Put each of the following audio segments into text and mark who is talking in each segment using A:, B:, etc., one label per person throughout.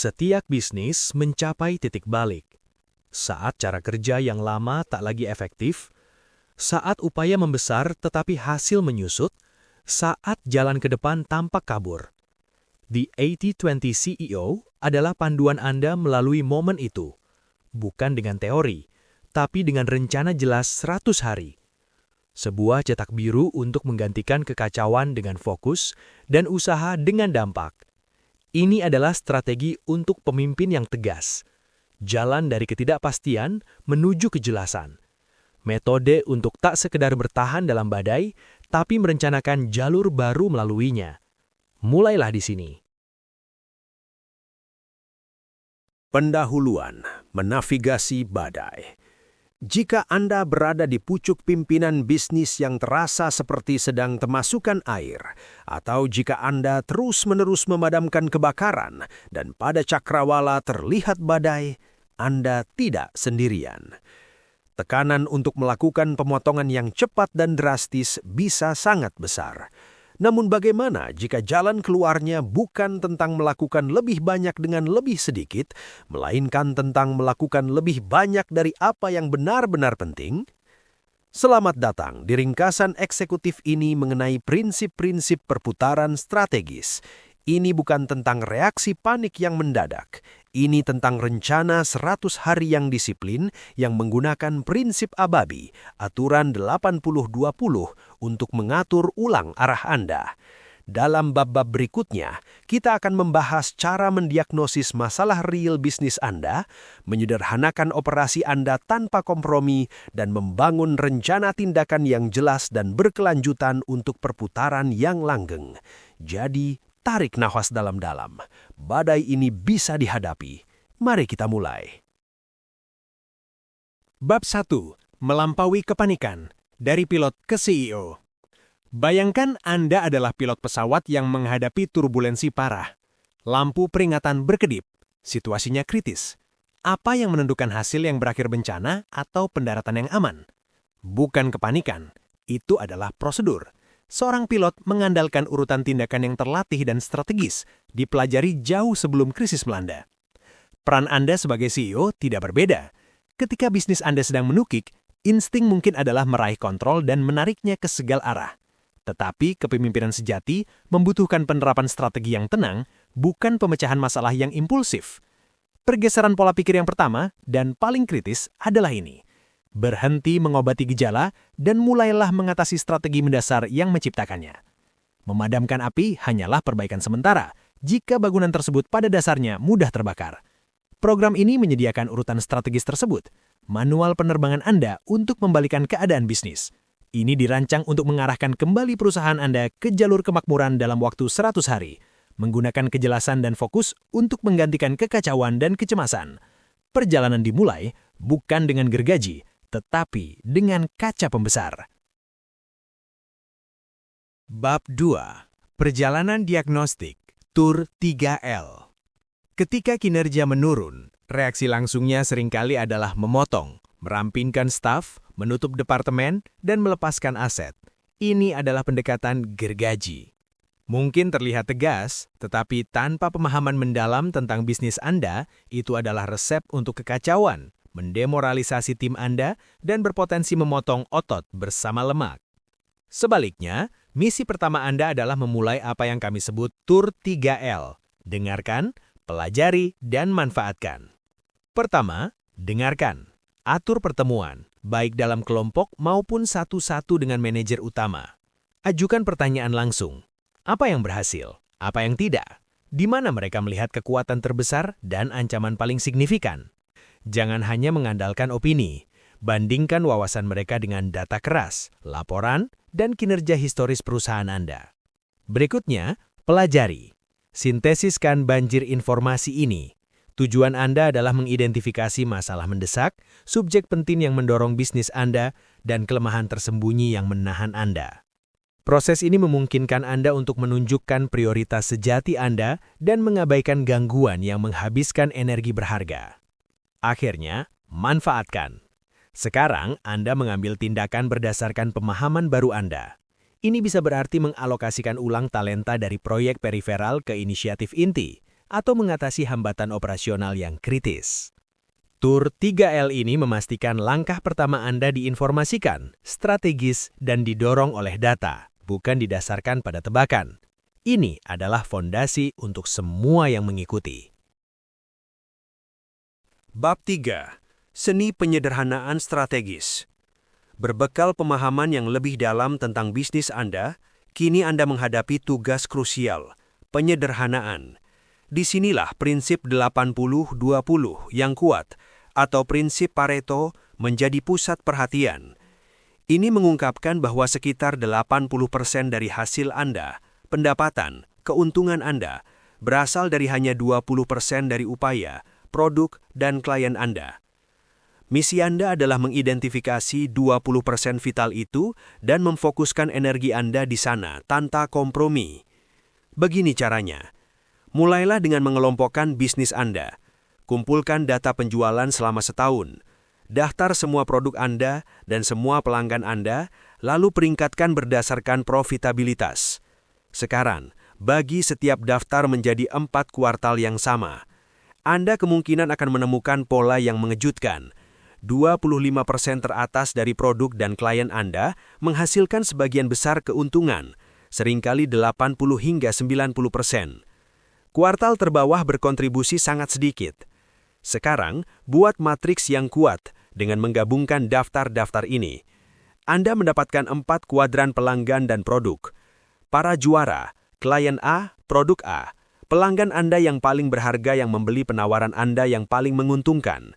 A: Setiap bisnis mencapai titik balik. Saat cara kerja yang lama tak lagi efektif, saat upaya membesar tetapi hasil menyusut, saat jalan ke depan tampak kabur. The 80-20 CEO adalah panduan Anda melalui momen itu. Bukan dengan teori, tapi dengan rencana jelas 100 hari. Sebuah cetak biru untuk menggantikan kekacauan dengan fokus dan usaha dengan dampak. Ini adalah strategi untuk pemimpin yang tegas. Jalan dari ketidakpastian menuju kejelasan. Metode untuk tak sekedar bertahan dalam badai, tapi merencanakan jalur baru melaluinya. Mulailah di sini.
B: Pendahuluan, menavigasi badai. Jika Anda berada di pucuk pimpinan bisnis yang terasa seperti sedang kemasukan air, atau jika Anda terus-menerus memadamkan kebakaran dan pada cakrawala terlihat badai, Anda tidak sendirian. Tekanan untuk melakukan pemotongan yang cepat dan drastis bisa sangat besar. Namun bagaimana jika jalan keluarnya bukan tentang melakukan lebih banyak dengan lebih sedikit, melainkan tentang melakukan lebih banyak dari apa yang benar-benar penting? Selamat datang di ringkasan eksekutif ini mengenai prinsip-prinsip perputaran strategis. Ini bukan tentang reaksi panik yang mendadak. Ini tentang rencana 100 hari yang disiplin yang menggunakan prinsip ABABI, aturan 80-20, untuk mengatur ulang arah Anda. Dalam bab-bab berikutnya, kita akan membahas cara mendiagnosis masalah real bisnis Anda, menyederhanakan operasi Anda tanpa kompromi, dan membangun rencana tindakan yang jelas dan berkelanjutan untuk perputaran yang langgeng. Jadi, tarik nafas dalam-dalam. Badai ini bisa dihadapi. Mari kita mulai.
C: Bab 1. Melampaui kepanikan. Dari pilot ke CEO. Bayangkan Anda adalah pilot pesawat yang menghadapi turbulensi parah. Lampu peringatan berkedip. Situasinya kritis. Apa yang menentukan hasil yang berakhir bencana atau pendaratan yang aman? Bukan kepanikan. Itu adalah prosedur. Seorang pilot mengandalkan urutan tindakan yang terlatih dan strategis, dipelajari jauh sebelum krisis melanda. Peran Anda sebagai CEO tidak berbeda. Ketika bisnis Anda sedang menukik, insting mungkin adalah meraih kontrol dan menariknya ke segala arah. Tetapi kepemimpinan sejati membutuhkan penerapan strategi yang tenang, bukan pemecahan masalah yang impulsif. Pergeseran pola pikir yang pertama dan paling kritis adalah ini. Berhenti mengobati gejala dan mulailah mengatasi strategi mendasar yang menciptakannya. Memadamkan api hanyalah perbaikan sementara jika bangunan tersebut pada dasarnya mudah terbakar. Program ini menyediakan urutan strategis tersebut, manual penerbangan Anda untuk membalikan keadaan bisnis. Ini dirancang untuk mengarahkan kembali perusahaan Anda ke jalur kemakmuran dalam waktu 100 hari, menggunakan kejelasan dan fokus untuk menggantikan kekacauan dan kecemasan. Perjalanan dimulai bukan dengan gergaji, tetapi dengan kaca pembesar. Bab 2. Perjalanan diagnostik, tur 3L. Ketika kinerja menurun, reaksi langsungnya seringkali adalah memotong, merampingkan staf, menutup departemen, dan melepaskan aset. Ini adalah pendekatan gergaji. Mungkin terlihat tegas, tetapi tanpa pemahaman mendalam tentang bisnis Anda, itu adalah resep untuk kekacauan, mendemoralisasi tim Anda, dan berpotensi memotong otot bersama lemak. Sebaliknya, misi pertama Anda adalah memulai apa yang kami sebut tur 3L. Dengarkan, pelajari, dan manfaatkan. Pertama, dengarkan. Atur pertemuan, baik dalam kelompok maupun satu-satu dengan manajer utama. Ajukan pertanyaan langsung. Apa yang berhasil? Apa yang tidak? Di mana mereka melihat kekuatan terbesar dan ancaman paling signifikan? Jangan hanya mengandalkan opini. Bandingkan wawasan mereka dengan data keras, laporan, dan kinerja historis perusahaan Anda. Berikutnya, pelajari. Sintesiskan banjir informasi ini. Tujuan Anda adalah mengidentifikasi masalah mendesak, subjek penting yang mendorong bisnis Anda, dan kelemahan tersembunyi yang menahan Anda. Proses ini memungkinkan Anda untuk menunjukkan prioritas sejati Anda dan mengabaikan gangguan yang menghabiskan energi berharga. Akhirnya, manfaatkan. Sekarang, Anda mengambil tindakan berdasarkan pemahaman baru Anda. Ini bisa berarti mengalokasikan ulang talenta dari proyek periferal ke inisiatif inti, atau mengatasi hambatan operasional yang kritis. Tur 3L ini memastikan langkah pertama Anda diinformasikan, strategis, dan didorong oleh data, bukan didasarkan pada tebakan. Ini adalah fondasi untuk semua yang mengikuti.
B: Bab 3. Seni penyederhanaan strategis. Berbekal pemahaman yang lebih dalam tentang bisnis Anda, kini Anda menghadapi tugas krusial, penyederhanaan. Disinilah prinsip 80-20 yang kuat, atau prinsip Pareto, menjadi pusat perhatian. Ini mengungkapkan bahwa sekitar 80% dari hasil Anda, pendapatan, keuntungan Anda, berasal dari hanya 20% dari upaya, produk, dan klien Anda. Misi Anda adalah mengidentifikasi 20% vital itu dan memfokuskan energi Anda di sana tanpa kompromi. Begini caranya. Mulailah dengan mengelompokkan bisnis Anda. Kumpulkan data penjualan selama setahun. Daftar semua produk Anda dan semua pelanggan Anda, lalu peringkatkan berdasarkan profitabilitas. Sekarang, bagi setiap daftar menjadi 4 kuartal yang sama. Anda kemungkinan akan menemukan pola yang mengejutkan. 25% teratas dari produk dan klien Anda menghasilkan sebagian besar keuntungan, seringkali 80 hingga 90%. Kuartal terbawah berkontribusi sangat sedikit. Sekarang, buat matriks yang kuat dengan menggabungkan daftar-daftar ini. Anda mendapatkan 4 kuadran pelanggan dan produk. Para juara, klien A, produk A. Pelanggan Anda yang paling berharga yang membeli penawaran Anda yang paling menguntungkan.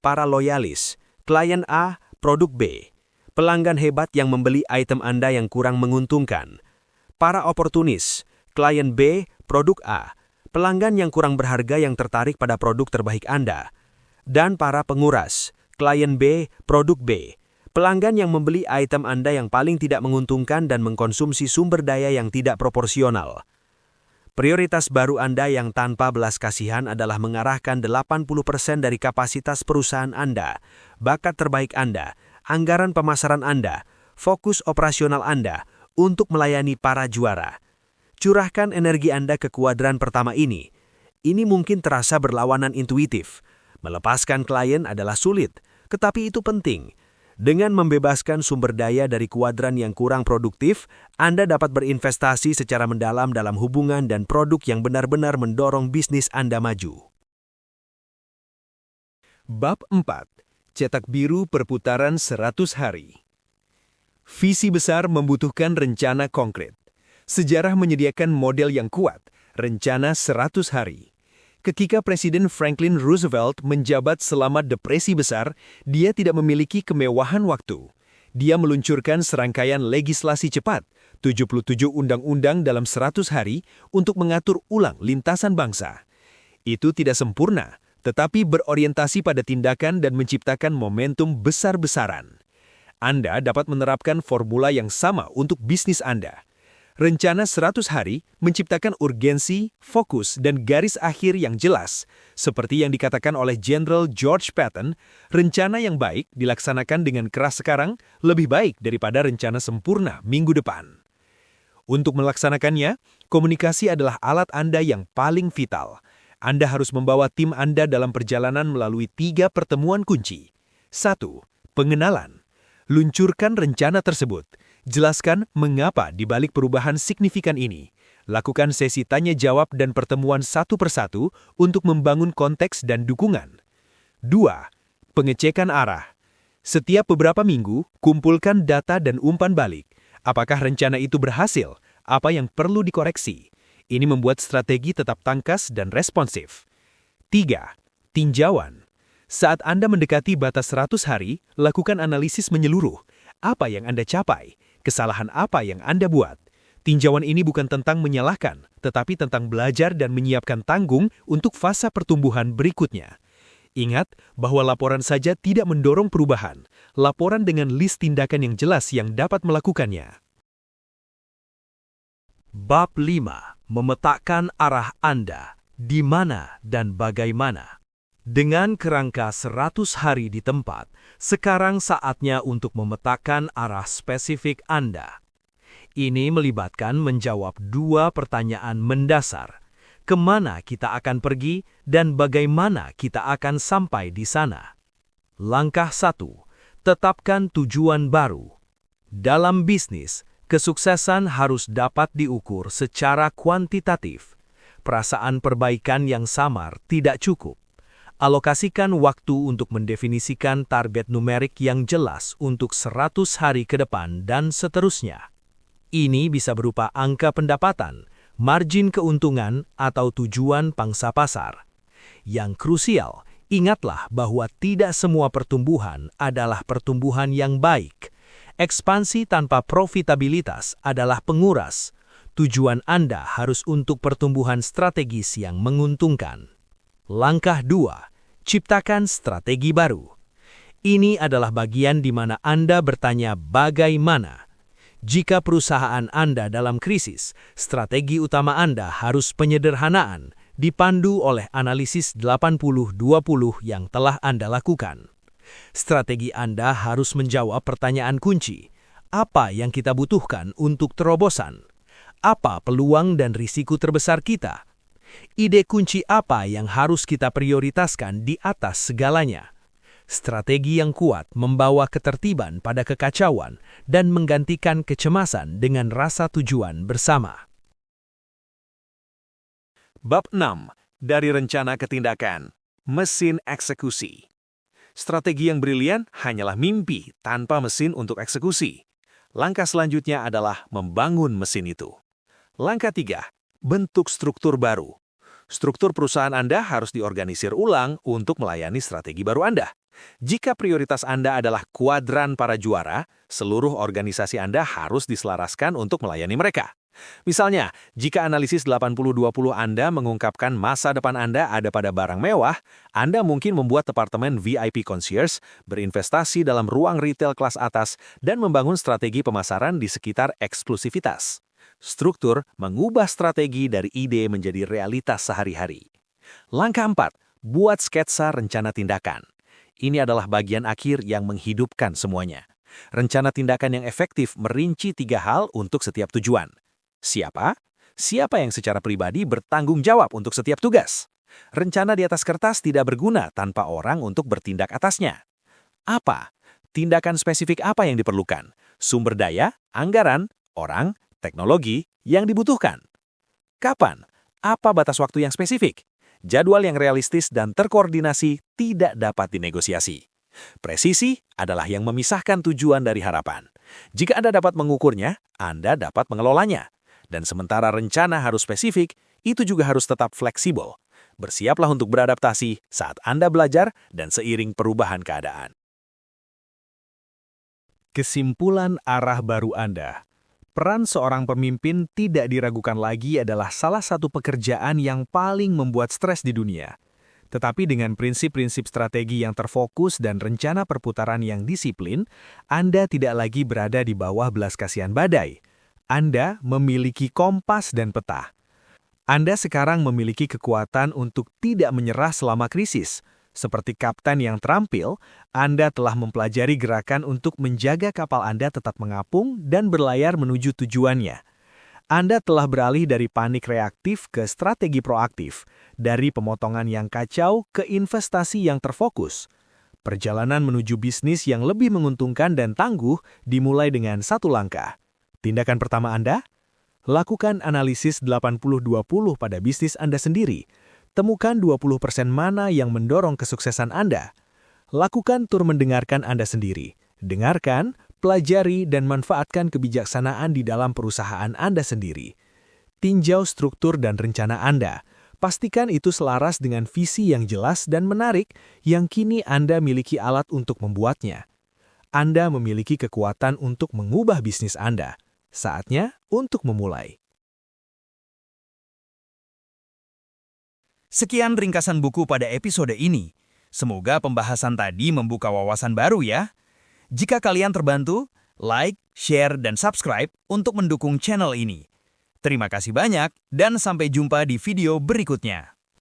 B: Para loyalis, klien A, produk B. Pelanggan hebat yang membeli item Anda yang kurang menguntungkan. Para oportunis, klien B, produk A. Pelanggan yang kurang berharga yang tertarik pada produk terbaik Anda. Dan para penguras, klien B, produk B. Pelanggan yang membeli item Anda yang paling tidak menguntungkan dan mengkonsumsi sumber daya yang tidak proporsional. Prioritas baru Anda yang tanpa belas kasihan adalah mengarahkan 80% dari kapasitas perusahaan Anda, bakat terbaik Anda, anggaran pemasaran Anda, fokus operasional Anda untuk melayani para juara. Curahkan energi Anda ke kuadran pertama ini. Ini mungkin terasa berlawanan intuitif. Melepaskan klien adalah sulit, tetapi itu penting. Dengan membebaskan sumber daya dari kuadran yang kurang produktif, Anda dapat berinvestasi secara mendalam dalam hubungan dan produk yang benar-benar mendorong bisnis Anda maju.
C: Bab 4. Cetak biru perputaran 100 hari. Visi besar membutuhkan rencana konkret. Sejarah menyediakan model yang kuat, rencana 100 hari. Ketika Presiden Franklin Roosevelt menjabat selama Depresi Besar, dia tidak memiliki kemewahan waktu. Dia meluncurkan serangkaian legislasi cepat, 77 undang-undang dalam 100 hari untuk mengatur ulang lintasan bangsa. Itu tidak sempurna, tetapi berorientasi pada tindakan dan menciptakan momentum besar-besaran. Anda dapat menerapkan formula yang sama untuk bisnis Anda. Rencana 100 hari menciptakan urgensi, fokus, dan garis akhir yang jelas. Seperti yang dikatakan oleh Jenderal George Patton, rencana yang baik dilaksanakan dengan keras sekarang lebih baik daripada rencana sempurna minggu depan. Untuk melaksanakannya, komunikasi adalah alat Anda yang paling vital. Anda harus membawa tim Anda dalam perjalanan melalui 3 pertemuan kunci. 1. Pengenalan. Luncurkan rencana tersebut. Jelaskan mengapa di balik perubahan signifikan ini. Lakukan sesi tanya-jawab dan pertemuan satu persatu untuk membangun konteks dan dukungan. 2. Pengecekan arah. Setiap beberapa minggu, kumpulkan data dan umpan balik. Apakah rencana itu berhasil? Apa yang perlu dikoreksi? Ini membuat strategi tetap tangkas dan responsif. 3. Tinjauan. Saat Anda mendekati batas 100 hari, lakukan analisis menyeluruh. Apa yang Anda capai? Kesalahan apa yang Anda buat? Tinjauan ini bukan tentang menyalahkan, tetapi tentang belajar dan menyiapkan tanggung untuk fase pertumbuhan berikutnya. Ingat bahwa laporan saja tidak mendorong perubahan. Laporan dengan list tindakan yang jelas yang dapat melakukannya.
A: Bab 5. Memetakan arah Anda, di mana dan bagaimana. Dengan kerangka 100 hari di tempat, sekarang saatnya untuk memetakan arah spesifik Anda. Ini melibatkan menjawab 2 pertanyaan mendasar. kemana kita akan pergi, dan bagaimana kita akan sampai di sana. Langkah 1. Tetapkan tujuan baru. Dalam bisnis, kesuksesan harus dapat diukur secara kuantitatif. Perasaan perbaikan yang samar tidak cukup. Alokasikan waktu untuk mendefinisikan target numerik yang jelas untuk 100 hari ke depan dan seterusnya. Ini bisa berupa angka pendapatan, margin keuntungan, atau tujuan pangsa pasar. Yang krusial, ingatlah bahwa tidak semua pertumbuhan adalah pertumbuhan yang baik. Ekspansi tanpa profitabilitas adalah penguras. Tujuan Anda harus untuk pertumbuhan strategis yang menguntungkan. Langkah 2. Ciptakan strategi baru. Ini adalah bagian di mana Anda bertanya bagaimana. Jika perusahaan Anda dalam krisis, strategi utama Anda harus penyederhanaan, dipandu oleh analisis 80-20 yang telah Anda lakukan. Strategi Anda harus menjawab pertanyaan kunci. Apa yang kita butuhkan untuk terobosan? Apa peluang dan risiko terbesar kita? Ide kunci apa yang harus kita prioritaskan di atas segalanya? Strategi yang kuat membawa ketertiban pada kekacauan dan menggantikan kecemasan dengan rasa tujuan bersama.
B: Bab 6. Dari rencana ke tindakan. Mesin eksekusi. Strategi yang brilian hanyalah mimpi tanpa mesin untuk eksekusi. Langkah selanjutnya adalah membangun mesin itu. Langkah 3. Bentuk struktur baru. Struktur perusahaan Anda harus diorganisir ulang untuk melayani strategi baru Anda. Jika prioritas Anda adalah kuadran para juara, seluruh organisasi Anda harus diselaraskan untuk melayani mereka. Misalnya, jika analisis 80-20 Anda mengungkapkan masa depan Anda ada pada barang mewah, Anda mungkin membuat departemen VIP concierge, berinvestasi dalam ruang retail kelas atas, dan membangun strategi pemasaran di sekitar eksklusivitas. Struktur mengubah strategi dari ide menjadi realitas sehari-hari. Langkah 4. Buat sketsa rencana tindakan. Ini adalah bagian akhir yang menghidupkan semuanya. Rencana tindakan yang efektif merinci 3 hal untuk setiap tujuan. Siapa? Siapa yang secara pribadi bertanggung jawab untuk setiap tugas? Rencana di atas kertas tidak berguna tanpa orang untuk bertindak atasnya. Apa? Tindakan spesifik apa yang diperlukan? Sumber daya, anggaran, orang, teknologi yang dibutuhkan. Kapan? Apa batas waktu yang spesifik? Jadwal yang realistis dan terkoordinasi tidak dapat dinegosiasi. Presisi adalah yang memisahkan tujuan dari harapan. Jika Anda dapat mengukurnya, Anda dapat mengelolanya. Dan sementara rencana harus spesifik, itu juga harus tetap fleksibel. Bersiaplah untuk beradaptasi saat Anda belajar dan seiring perubahan keadaan.
C: Kesimpulan arah baru Anda. Peran seorang pemimpin tidak diragukan lagi adalah salah satu pekerjaan yang paling membuat stres di dunia. Tetapi dengan prinsip-prinsip strategi yang terfokus dan rencana perputaran yang disiplin, Anda tidak lagi berada di bawah belas kasihan badai. Anda memiliki kompas dan peta. Anda sekarang memiliki kekuatan untuk tidak menyerah selama krisis. Seperti kapten yang terampil, Anda telah mempelajari gerakan untuk menjaga kapal Anda tetap mengapung dan berlayar menuju tujuannya. Anda telah beralih dari panik reaktif ke strategi proaktif, dari pemotongan yang kacau ke investasi yang terfokus. Perjalanan menuju bisnis yang lebih menguntungkan dan tangguh dimulai dengan satu langkah. Tindakan pertama Anda? Lakukan analisis 80-20 pada bisnis Anda sendiri. Temukan 20% mana yang mendorong kesuksesan Anda. Lakukan tur mendengarkan Anda sendiri. Dengarkan, pelajari, dan manfaatkan kebijaksanaan di dalam perusahaan Anda sendiri. Tinjau struktur dan rencana Anda. Pastikan itu selaras dengan visi yang jelas dan menarik yang kini Anda miliki alat untuk membuatnya. Anda memiliki kekuatan untuk mengubah bisnis Anda. Saatnya untuk memulai.
D: Sekian ringkasan buku pada episode ini. Semoga pembahasan tadi membuka wawasan baru ya. Jika kalian terbantu, like, share, dan subscribe untuk mendukung channel ini. Terima kasih banyak dan sampai jumpa di video berikutnya.